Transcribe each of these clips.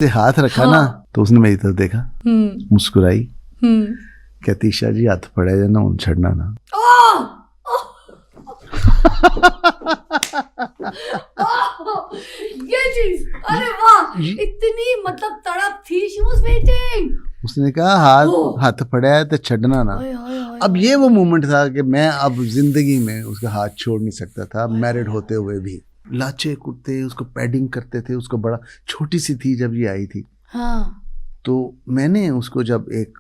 से हाथ रखा ना तो उसने मेरी तरफ देखा, मुस्कुराई, कहती ईशा जी हाथ पड़े ना उन छड़ना ना। ये चीज, अरे वाह, इतनी मतलब तड़प थी, she was waiting। उसने कहा हाथ पड़ा है तो छड़ना ना। अब ये वो मोमेंट था कि मैं अब जिंदगी में उसका हाथ छोड़ नहीं सकता था, मैरिड होते हुए भी। लाचे कुर्ते, उसको पैडिंग करते थे, उसको बड़ा छोटी सी थी जब ये आई थी। हाँ। तो मैंने उसको जब एक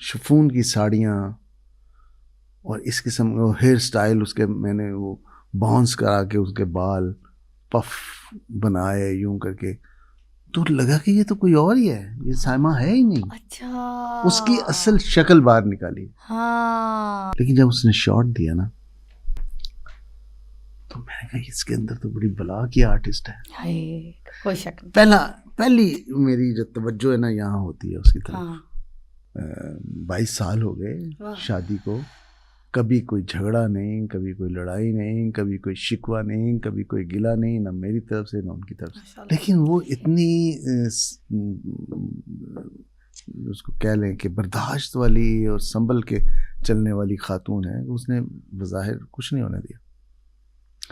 शिफॉन की साड़ियाँ और इस किस्म का हेयर स्टाइल उसके, मैंने वो बाउंस करा के उसके बाल पफ बनाए यूं करके, तो लगा कि ये तो कोई और ही है, ये साइमा है ही नहीं। अच्छा, उसकी असल शक्ल बाहर निकाली। हाँ। लेकिन जब उसने शॉट दिया ना तो मैंने कहा इसके अंदर तो बड़ी बला की आर्टिस्ट है। कोई शक नहीं। पहली मेरी जो तवज्जो है ना यहाँ होती है उसकी तरफ। हाँ। 22 साल हो गए शादी को, कभी कोई झगड़ा नहीं, कभी कोई लड़ाई नहीं, कभी कोई शिकवा नहीं, कभी कोई गिला नहीं, ना मेरी तरफ से ना उनकी तरफ से। लेकिन वो इतनी उसको कह लें कि बर्दाश्त वाली और संभल के चलने वाली खातून है, उसने बज़ाहिर कुछ नहीं होने दिया।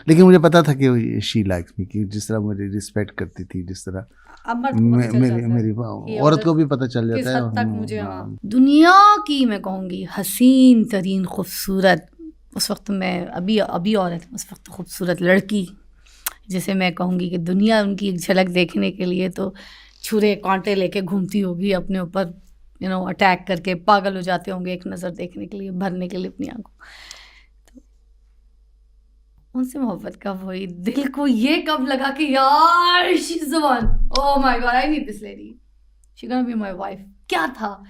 लेकिन मुझे पता था कि शी लाइक्स मी, कि जिस तरह मुझे रिस्पेक्ट करती थी, जिस तरह मेरी औरत को भी पता चल जाता है। मुझे दुनिया की मैं कहूँगी हसीन तरीन खूबसूरत, उस वक्त मैं अभी औरत, उस वक्त खूबसूरत लड़की जिसे मैं कहूँगी कि दुनिया उनकी एक झलक देखने के लिए तो छुरे कांटे लेके घूमती होगी अपने ऊपर, अटैक करके पागल हो जाते होंगे एक नज़र देखने के लिए, भरने के लिए अपनी आंखों। उनसे मोहब्बत कब हुई, दिल को ये कब लगा कि यार she is the one, oh my God I need this lady, she gonna be my wife. क्या था,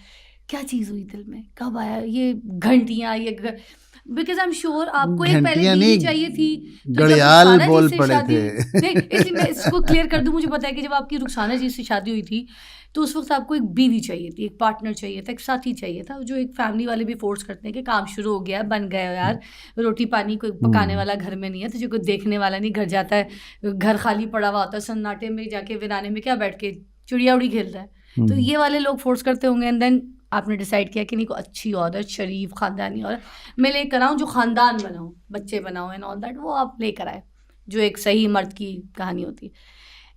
क्या चीज़ हुई दिल में, कब आया ये घंटियां, ये बिकॉज आई एम श्योर आपको एक पहले बीवी चाहिए थी, तो गड़ियाल बोल पड़े थे। नहीं, इसलिए मैं इसको क्लियर कर दूं, मुझे पता है कि जब आपकी रुखसाना जी से शादी हुई थी तो उस वक्त आपको एक बीवी चाहिए थी, एक पार्टनर चाहिए था, एक साथी चाहिए था, जो एक फैमिली वाले भी फोर्स करते हैं कि काम शुरू हो गया है, बन गया यार, रोटी पानी कोई पकाने वाला घर में नहीं है, तुझे कोई देखने वाला नहीं, घर जाता है घर खाली पड़ा हुआ होता है, सन्नाटे में जाके वीराने में क्या बैठ के चिड़िया उड़ी खेलता है। तो ये वाले लोग फोर्स करते होंगे, एंड देन आपने डिसाइड किया कि नहीं, को अच्छी औरत, शरीफ ख़ानदानी औरत मैं लेकर आऊँ, जो ख़ानदान बनाऊँ, बच्चे बनाऊँ एंड ऑल दैट, वो आप लेकर आए, जो एक सही मर्द की कहानी होती है।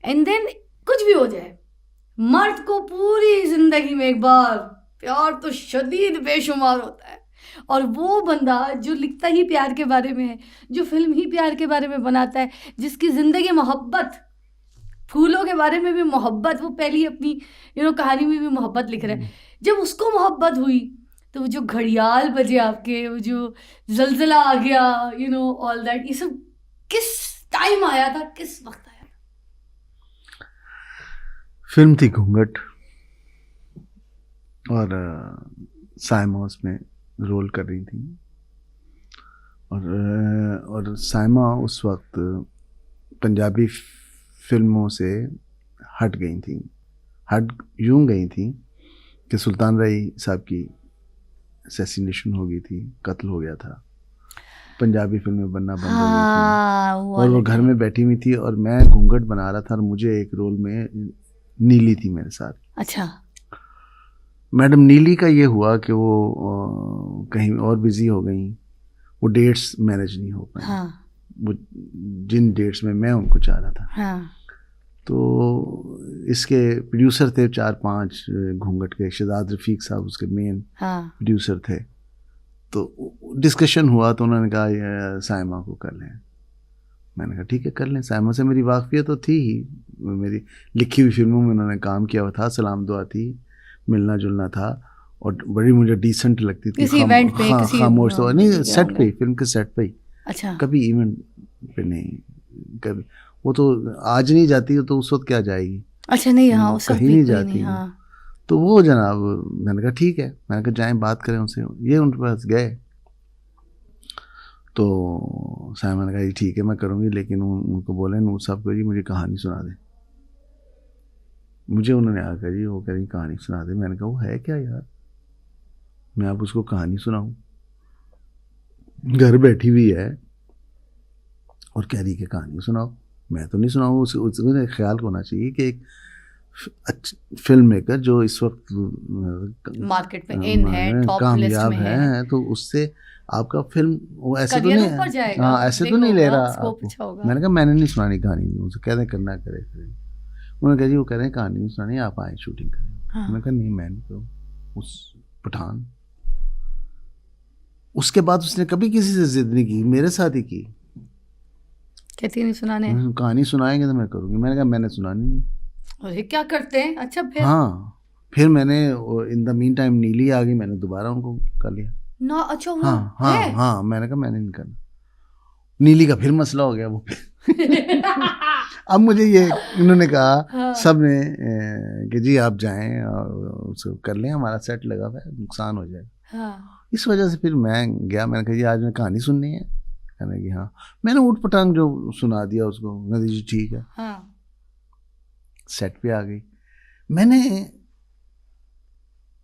एंड देन कुछ भी हो जाए, मर्द को पूरी ज़िंदगी में एक बार प्यार तो शदीद बेशुमार होता है, और वो बंदा जो लिखता ही प्यार के बारे में है, जो फिल्म ही प्यार के बारे में बनाता है, जिसकी ज़िंदगी मोहब्बत, फूलों के बारे में भी मोहब्बत, वो पहली अपनी कहानी में भी मोहब्बत लिख रहा है, जब उसको मोहब्बत हुई तो वो जो घड़ियाल बजे आपके, वो जो जलजला आ गया, ऑल दैट, ये सब किस टाइम आया था, किस वक्त आया था? फिल्म थी घूंघट और साइमा उसमें रोल कर रही थी, और साइमा उस वक्त पंजाबी फिल्मों से हट गई थी, हट यूं गई थी कि सुल्तान राय साहब की असैसिनेशन हो गई थी, कत्ल हो गया था, पंजाबी फिल्में बनना बंद हो गई थी, और वो घर में बैठी हुई थी, और मैं घूंघट बना रहा था, और मुझे एक रोल में नीली थी मेरे साथ। अच्छा। मैडम नीली का ये हुआ कि वो कहीं और बिजी हो गई, वो डेट्स मैनेज नहीं हो पाई। हाँ। वो जिन डेट्स में मैं उनको चाह रहा था। हाँ। तो इसके प्रोड्यूसर थे 4-5 घूंघट के, शहजाद रफ़ीक साहब उसके मेन प्रोड्यूसर थे। तो डिस्कशन हुआ तो उन्होंने कहा साइमा को कर लें। मैंने कहा ठीक है कर लें, साइमा से मेरी वाकफियत तो थी ही, मेरी लिखी हुई फिल्मों में उन्होंने काम किया हुआ था, सलाम दुआ थी, मिलना जुलना था, और बड़ी मुझे डिसेंट लगती थी। किसी इवेंट पे, किसी खामोश तो नहीं, सेट पे, फिल्म के सेट पे ही। अच्छा। कभी इवेंट पे नहीं, कभी वो तो आज नहीं जाती तो उस वक्त क्या जाएगी। अच्छा। नहीं, हाँ, उस कहीं नहीं जाती। हाँ। तो वो जनाब, मैंने कहा ठीक है, मैंने कहा जाएं बात करें उनसे, ये उनके पास गए तो साइमा ने कहा ठीक है मैं करूँगी, लेकिन उनको बोले नूर साहब को जी मुझे कहानी सुना दें। मुझे उन्होंने आकर जी वो कह रही कहानी सुना दे। मैंने कहा वो है क्या यार, मैं आप उसको कहानी सुनाऊं, घर बैठी हुई है और कह रही कि कहानी सुनाओ। मैं तो नहीं सुनाऊंगा। उसके ख्याल होना चाहिए कि एक फिल्म मेकर जो इस वक्त मार्केट में इन है, टॉप कामयाब लिस्ट में है, तो उससे आपका फिल्म वो ऐसे तो करियर नहीं ऊपर जाएगा, हाँ ऐसे तो big नहीं ले होगा, रहा scope आपको। अच्छा होगा। मैंने कहा मैंने नहीं सुनानी कहानी, उनसे कह दें करना करे। उन्होंने कहा जी वो कह रहे हैं कहानी नहीं सुनानी, आप आए शूटिंग करें। हाँ। मैंने कहा नहीं मैं नहीं करूँ। उस पठान उसके बाद उसने कभी किसी से जिद नहीं की, मेरे साथ ही की। कहती नहीं सुनाने, कहानी सुनाएंगे तो मैं करूँगी। मैंने कहा मैंने सुनानी नहीं। अरे क्या करते हैं। अच्छा फिर हाँ फिर मैंने इन द मीन टाइम नीली आ गई, मैंने दोबारा उनको कर लिया ना। अच्छा वो हाँ हाँ है? हाँ मैंने कहा मैंने नहीं करना। नीली का फिर मसला हो गया वो अब मुझे ये इन्होंने कहा हाँ। सब ने कि जी आप जाएं और उसको कर लें, हमारा सेट लगा हुआ है, नुकसान हो जाएगा। हाँ। इस वजह से फिर मैं गया। मैंने कहा जी आज मैं कहानी सुननी है। कहने कि हाँ। मैंने ऊट पटांग जो सुना दिया उसको, नदी जी ठीक है। हाँ। सेट पे आ गई। मैंने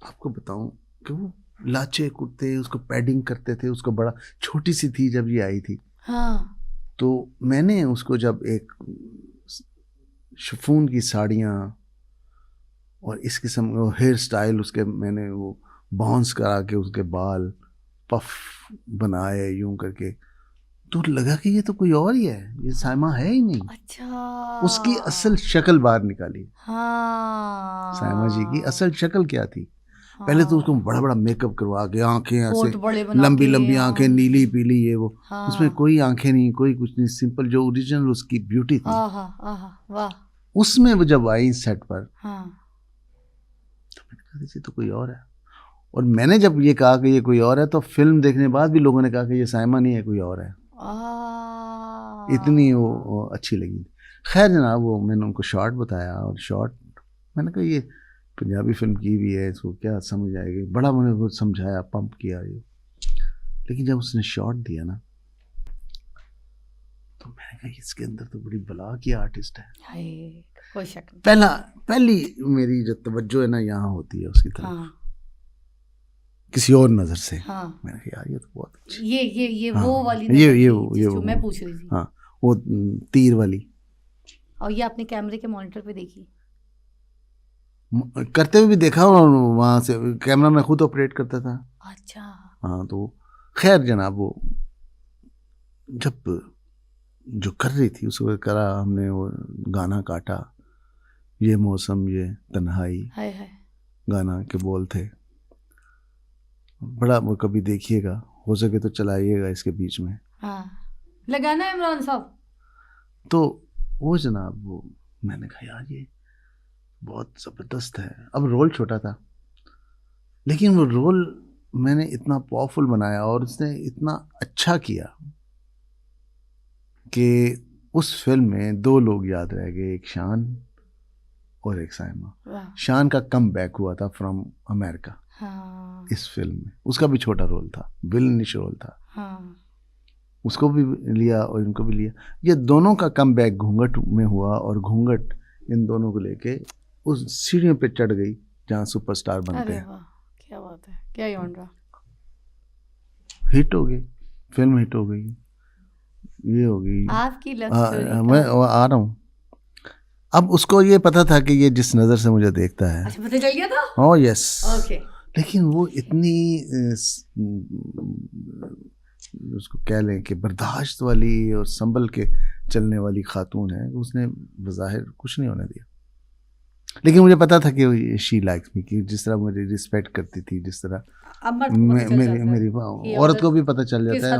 आपको बताऊं कि वो लाचे कुर्ते उसको पैडिंग करते थे, उसको बड़ा छोटी सी थी जब ये आई थी। हाँ। तो मैंने उसको जब एक शिफॉन की साड़ियाँ और इस किस्म हेयर स्टाइल उसके मैंने वो बाउंस करा के उसके बाल पफ बनाए यूं करके, तो लगा कि ये तो कोई और ही है, ये साइमा है ही नहीं। अच्छा उसकी असल शक्ल बाहर निकाली। हाँ। साइमा जी की असल शक्ल क्या थी? पहले तो उसको बड़ा बड़ा मेकअप करवा के, आंखें ऐसे लंबी लंबी आंखें, नीली पीली ये वो। हाँ। उसमें कोई आंखें नहीं, कोई कुछ नहीं, सिंपल जो ओरिजिनल उसकी ब्यूटी थी। वाह। उसमें वो जब आई सेट पर हाँ। तो मैंने कहा ये तो कोई और है। और मैंने जब ये कहा कि ये कोई और है तो फिल्म देखने बाद भी लोगों ने कहा कि ये साइमा नहीं है, कोई और है। इतनी वो अच्छी लगी। खैर जनाब वो मैंने उनको शॉर्ट बताया और शॉर्ट मैंने कहा ये पंजाबी फिल्म की भी है, इसको क्या समझ आएगी। बड़ा मैंने वो समझाया, पंप किया ये। लेकिन जब उसने शॉर्ट दिया ना तो मैंने कहा इसके अंदर तो बड़ी बला की आर्टिस्ट है। कोई शक नहीं। पहली मेरी जो तवज्जो है ना यहाँ होती है उसकी तरफ। हाँ। किसी और नजर से। हाँ। मैंने कहा यार ये तो बहुत अच्छी। ये हाँ, वो वाली ये जो मैं पूछ रही थी। हाँ वो तीर वाली। और ये आपने कैमरे के मॉनिटर पे देखी? करते हुए भी देखा और वहाँ से कैमरा मैं खुद ऑपरेट करता था। अच्छा। हाँ तो खैर जनाब वो जब जो कर रही थी उसको करा हमने, वो गाना काटा, ये मौसम ये तन्हाई गाना के बोल थे। बड़ा वो कभी देखिएगा, हो सके तो चलाइएगा इसके बीच में। हाँ लगाना है इमरान साहब। तो वो जनाब वो मैंने कहा यार ये बहुत ज़बरदस्त है। अब रोल छोटा था लेकिन वो रोल मैंने इतना पावरफुल बनाया और उसने इतना अच्छा किया कि उस फिल्म में दो लोग याद रह गए, एक शान और एक साइमा। शान का कम बैक हुआ था फ्रॉम अमेरिका। हाँ। इस फिल्म में उसका भी छोटा रोल था, विलनिश रोल था। हाँ। उसको भी लिया और इनको भी लिया। ये दोनों का कम बैक घूंघट में हुआ और घूंघट इन दोनों को लेके उस सीढ़ियों पे चढ़ गई जहाँ सुपरस्टार बनते हैं। क्या बात है, क्या जॉनरा। हिट हो गई फिल्म, हिट हो गई, ये हो गई आपकी लव स्टोरी। मैं आ रहा हूँ। अब उसको ये पता था कि ये जिस नज़र से मुझे देखता है। अच्छा पता चल गया था। Oh yes. ओके। लेकिन वो इतनी उसको कह लें कि बर्दाश्त वाली और संभल के चलने वाली खातून है, उसने बज़ाहिर कुछ नहीं होने दिया। लेकिन मुझे पता था कि शी लाइक्स मी, कि जिस तरह मुझे रिस्पेक्ट करती थी, जिस तरह मेरी औरत को भी पता चल जाता है।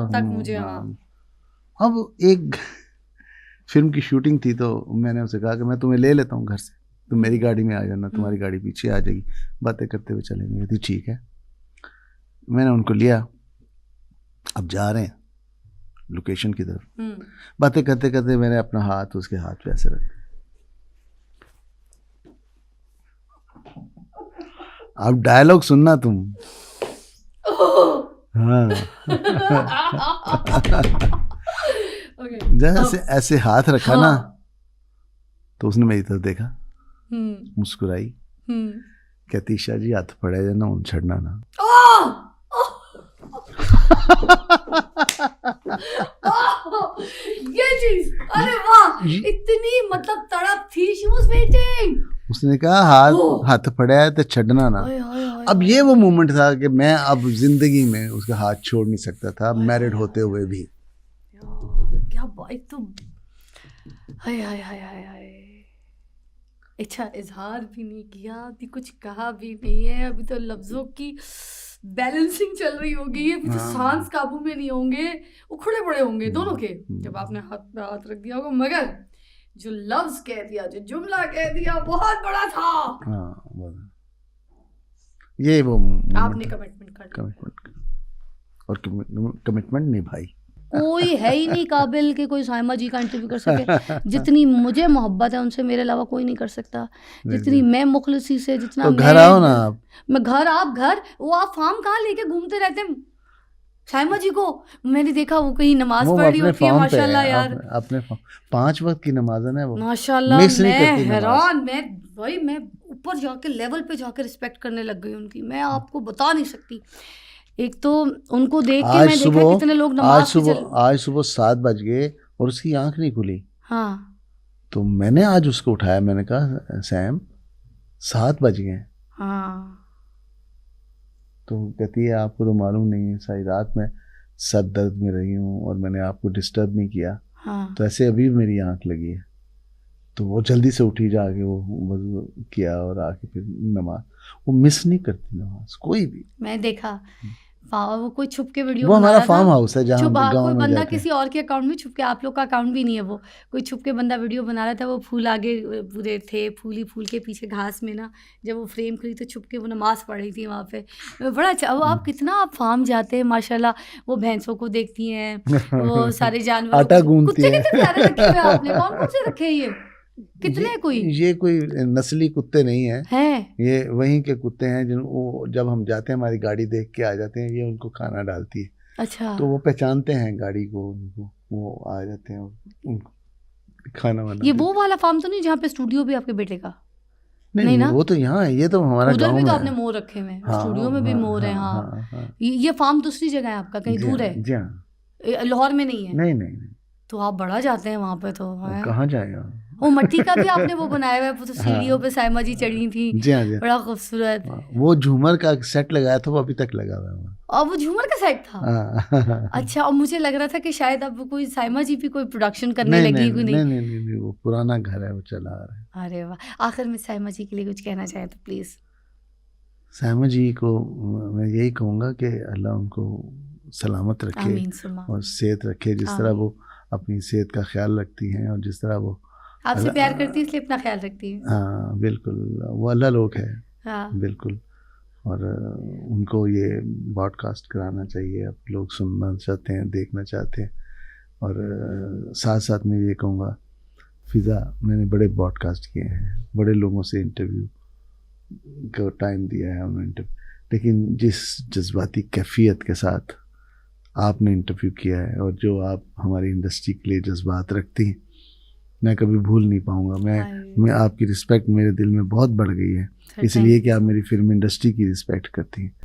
अब एक फिल्म की शूटिंग थी तो मैंने उसे कहा कि मैं तुम्हें ले लेता हूँ घर से, तुम मेरी गाड़ी में आ जाना, तुम्हारी गाड़ी पीछे आ जाएगी, बातें करते हुए चलेंगे। थी ठीक है। मैंने उनको लिया, अब जा रहे हैं लोकेशन की तरफ। बातें करते करते मैंने अपना हाथ उसके हाथ पे ऐसे रख दिया। अब डायलॉग सुनना तुम। हाँ जैसे ऐसे हाथ रखा ना तो उसने मेरी तरफ देखा, मुस्कुराई, कहती ईशा जी हाथ पड़े जाना उन छड़ना ना। ये चीज, अरे वाह, इतनी मतलब तड़प थी, शी वाज वेटिंग। उसने कहा हाथ पड़ा है तो छड़ना ना। अब ये वो मोमेंट था कि मैं अब जिंदगी में उसका हाथ छोड़ नहीं सकता था, मैरिड होते हुए भी। क्या बात, तो हाय हाय हाय हाय हाय। अच्छा, इजहार भी नहीं किया, अभी कुछ कहा भी नहीं है, अभी तो लफ्जों की बैलेंसिंग चल रही होगी, अभी तो सांस काबू में नहीं होंगे, उखड़े पड़े होंगे दोनों के, जब आपने हाथ पे हाथ रख दिया होगा। मगर जो लफ्ज कह दिया, जो जुमला कह दिया, बहुत बड़ा था। ये वो आपने कमिटमेंट और कमिटमेंट निभाई। कोई है ही नहीं काबिल कि कोई साइमा जी का इंटरव्यू कर सके। जितनी मुझे मोहब्बत है उनसे मेरे अलावा कोई नहीं कर सकता, जितनी मैं मुखलिसी से, जितना तो घर आओ ना आप। मैं घर, आप घर, वो आप फार्म कहाँ लेके घूमते रहते हैं साइमा जी को। मैंने देखा वो कहीं नमाज पढ़ रही होती है, माशाल्लाह यार, अपने 5 वक्त की नमाज है वो, माशाल्लाह। मैं हैरान, मैं ऊपर जाके लेवल पे जाके रिस्पेक्ट करने लग गई उनकी, मैं आपको बता नहीं सकती। एक तो उनको देख के मैं देखा कितने लोग नमाज आज सुबह 7 बज गए और उसकी आंख नहीं खुली। हाँ, तो मैंने आज उसको उठाया, मैंने कहा सैम 7 बज गए। हाँ, तो कहती है आपको तो मालूम नहीं है, सारी रात में सर दर्द में रही हूँ और मैंने आपको डिस्टर्ब नहीं किया। हाँ, तो ऐसे अभी मेरी आंख लगी है। तो वो जल्दी से उठी, जाके वो वज़ू किया और आके फिर नमाज, वो मिस नहीं करती नमाज कोई भी। मैं देखा वो कोई छुप के वीडियो वो हमारा फार्म हाउस है जहाँ गाँव कोई में बंदा किसी और के अकाउंट में छुप के, आप लोग का अकाउंट भी नहीं है वो, कोई छुप के बंदा वीडियो बना रहा था, वो फूल आगे पूरे थे, फूल के पीछे घास में ना, जब वो फ्रेम खुली तो छुप के वो नमाज पढ़ रही थी वहाँ पे। बड़ा अच्छा, वो आप कितना आप फार्म जाते हैं माशाल्लाह, वो भैंसों को देखती हैं, वो सारे जानवर, आटा गूंथती हैं। कितने प्यारे रखे हुए आपने, कौन कौन से रखे ये, कितने? ये कोई नस्ली कुत्ते नहीं है, ये वहीं के कुत्ते हैं जिनको जब हम जाते हैं हमारी गाड़ी देख के आ जाते हैं, ये उनको खाना डालती है। अच्छा, तो वो पहचानते हैं गाड़ी को, उनको वो आ जाते हैं उनको खाना वाना। ये वो वाला फार्म तो नहीं जहाँ पे स्टूडियो भी आपके बेटे का? नहीं ना, वो तो यहाँ है, ये तो हमारा उधर गाँव भी में तो है। आपने मोर रखे हुए हैं, स्टूडियो में भी मोर है। हाँ, ये फार्म दूसरी जगह है आपका, कहीं दूर है? जी हाँ, लाहौर में नहीं है? नहीं। तो आप बड़ा जाते हैं वहाँ पे, तो कहाँ जाएगा। वो मट्टी का भी आपने वो बनाया हुआ है, तो सीढ़ियों पे साइमा जी चढ़ी थी, जी हाँ, बड़ा खूबसूरत। वो झूमर का सेट लगाया था, वो अभी तक लगा हुआ है। और वो झूमर का सेट था? अच्छा, और मुझे लग रहा था कि शायद अब कोई साइमा जी भी कोई प्रोडक्शन करने लगी। नहीं, वो पुराना घर है, वो चला आ रहा है। अरे वाह, आखिर में साइमा जी के लिए कुछ कहना चाहे तो प्लीज। साइमा जी को मैं यही कहूँगा कि अल्लाह उनको सलामत रखे और सेहत रखे, जिस तरह वो अपनी सेहत का ख्याल रखती हैं और जिस तरह वो आपसे प्यार करती है इसलिए अपना ख्याल रखती है। हाँ बिल्कुल, वो अल्लाह लोग है। हाँ बिल्कुल। और उनको ये पॉडकास्ट कराना चाहिए, अब लोग सुनना चाहते हैं, देखना चाहते हैं। और साथ साथ मैं ये कहूँगा, फिज़ा मैंने बड़े पॉडकास्ट किए हैं, बड़े लोगों से इंटरव्यू को टाइम दिया है उन्होंने इंटरव्यू, लेकिन जिस जज्बाती कैफियत के साथ आपने इंटरव्यू किया है और जो आप हमारी इंडस्ट्री के लिए जज्बात रखती हैं, मैं कभी भूल नहीं पाऊँगा। मैं आपकी रिस्पेक्ट मेरे दिल में बहुत बढ़ गई है, इसलिए कि आप मेरी फिल्म इंडस्ट्री की रिस्पेक्ट करती हैं।